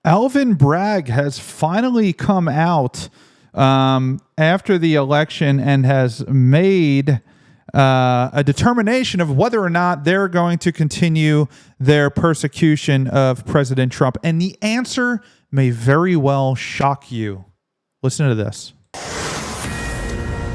Alvin Bragg has finally come out after the election and has made a determination of whether or not they're going to continue their persecution of President Trump. And the answer may very well shock you. Listen to this.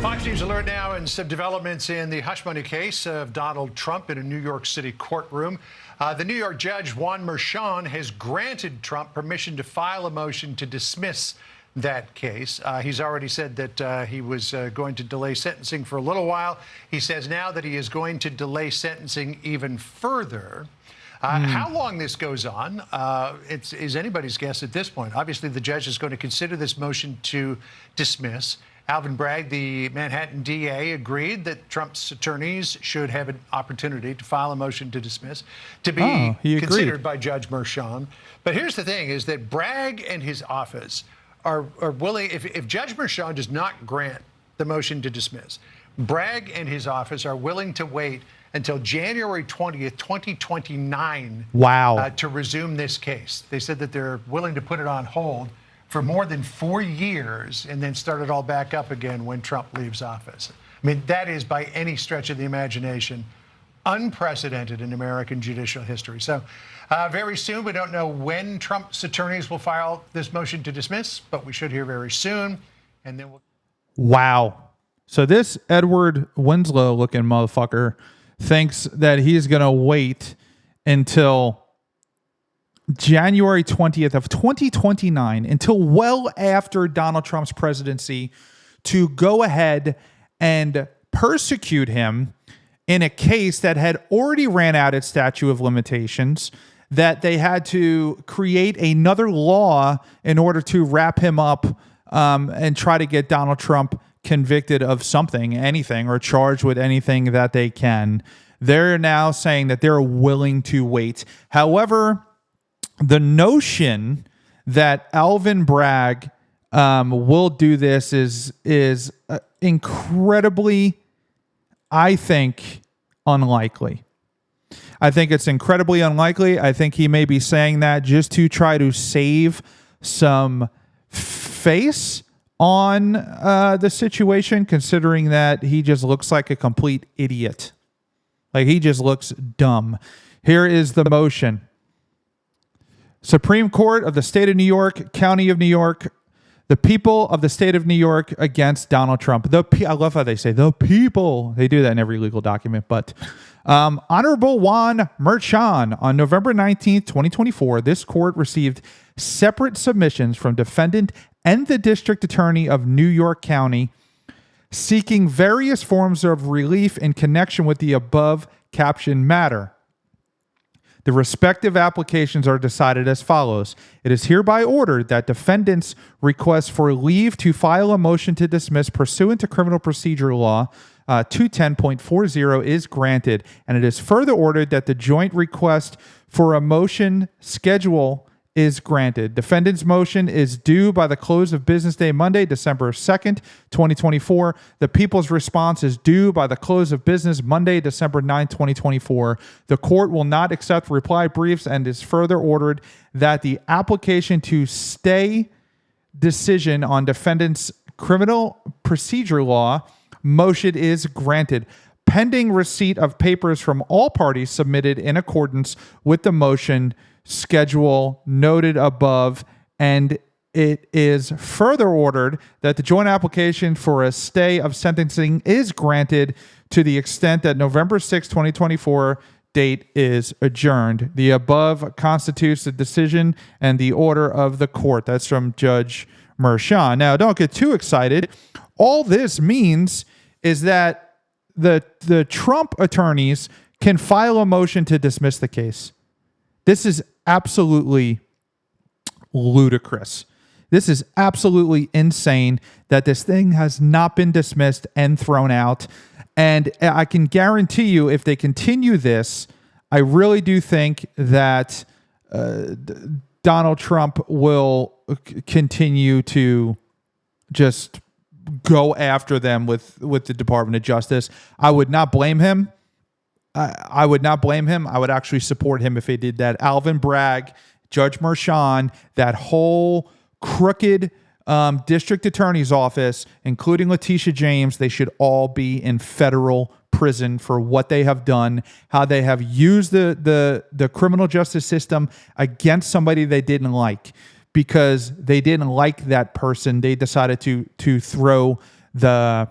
Fox News alert now, and some developments in the hush money case of Donald Trump in a New York City courtroom. The New York judge, Juan, has granted Trump permission to file a motion to dismiss that case. He's already said that he was going to delay sentencing for a little while. He says now that he is going to delay sentencing even further. How long this goes on is anybody's guess at this point. Obviously, the judge is going to consider this motion to dismiss. Alvin Bragg, the Manhattan DA, agreed that Trump's attorneys should have an opportunity to file a motion to dismiss, to be considered by Judge Merchan. But here's the thing, is that Bragg and his office are willing, if Judge Merchan does not grant the motion to dismiss, Bragg and his office are willing to wait until January 20th, 2029 to resume this case. They said that they're willing to put it on hold for more than 4 years and then start it all back up again when Trump leaves office. I mean, that is, by any stretch of the imagination, unprecedented in American judicial history. So very soon, we don't know when Trump's attorneys will file this motion to dismiss, but we should hear very soon. And then we'll... Wow. So this Edward Winslow looking motherfucker thinks that he's going to wait until January 20th of 2029, until well after Donald Trump's presidency, to go ahead and persecute him in a case that had already ran out its statute of limitations, that they had to create another law in order to wrap him up and try to get Donald Trump convicted of something, anything, or charged with anything that they can. They're now saying that they're willing to wait. However, the notion that Alvin Bragg will do this is incredibly, I think, unlikely. I think it's incredibly unlikely. I think he may be saying that just to try to save some face on the situation, considering that he just looks like a complete idiot. Like, he just looks dumb. Here is the motion. Supreme Court of the State of New York, County of New York, the people of the state of New York against Donald Trump. I love how they say the people. They do that in every legal document. But Honorable Juan Merchan, on November 19th, 2024, this court received separate submissions from defendant and the district attorney of New York County seeking various forms of relief in connection with the above captioned matter. The respective applications are decided as follows. It is hereby ordered that defendants' request for leave to file a motion to dismiss pursuant to criminal procedure law 210.40 is granted, and it is further ordered that the joint request for a motion schedule is granted. Defendant's motion is due by the close of business day Monday, December 2nd, 2024. The people's response is due by the close of business Monday, December 9th, 2024. The court will not accept reply briefs and is further ordered that the application to stay decision on defendant's criminal procedure law motion is granted, pending receipt of papers from all parties submitted in accordance with the motion schedule noted above, and it is further ordered that the joint application for a stay of sentencing is granted to the extent that November 6, 2024 date is adjourned. The above constitutes the decision and the order of the court. That's from Judge Merchan. Now, don't get too excited. All this means is that the Trump attorneys can file a motion to dismiss the case. This is absolutely ludicrous. This is absolutely insane that this thing has not been dismissed and thrown out. And I can guarantee you, if they continue this, I really do think that Donald Trump will continue to just go after them with the Department of Justice. I would not blame him. I would not blame him. I would actually support him if he did that. Alvin Bragg Judge Merchan, that whole crooked district attorney's office, including Letitia James, they should all be in federal prison for what they have done, how they have used the criminal justice system against somebody they didn't like because they didn't like that person. They decided to throw the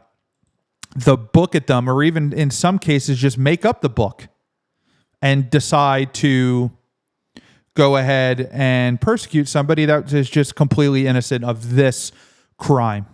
book at them, or even in some cases just make up the book and decide to go ahead and persecute somebody that is just completely innocent of this crime.